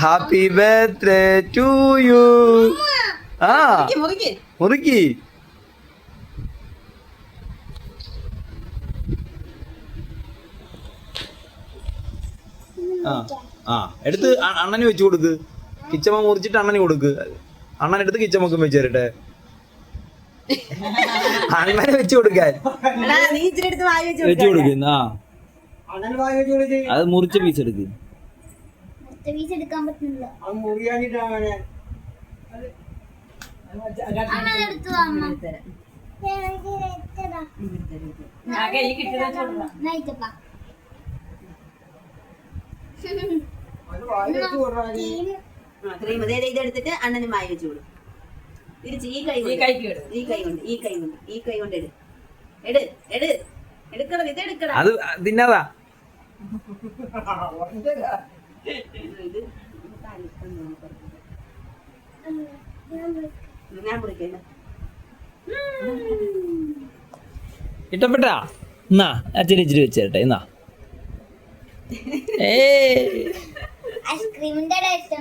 Happy birthday to you. മുറുക്കി എടുത്ത് അണ്ണന് വെച്ചു കൊടുക്ക്. കിച്ചമ്മ മുറിച്ചിട്ട് അണ്ണന് കൊടുക്ക്. അണ്ണൻ എടുത്ത് കിച്ചമ്മക്കും വെച്ച് തരട്ടെ. അണ്ണനെ വെച്ചു കൊടുക്കാൻ വെച്ചു കൊടുക്കുന്ന. അത് മുറിച്ച പീസ് എടുക്ക്. ഇതെടുത്തിട്ട് അണ്ണന് മായ വെച്ചു കൊടുക്കും. തിരിച്ച് ഈ കൈ കൊണ്ട് എടുക്കണം. ഇത് എടുക്കണം. അത് തിന്നതാ. ഞാൻ കുടിക്കണ്ട. ഇഷ്ടപ്പെട്ടാ? എന്നാ അച്ഛൻ ഇച്ചിരി വെച്ചേരട്ടെ. എന്നാ ഐസ്ക്രീമിന്റെ ടേസ്റ്റ്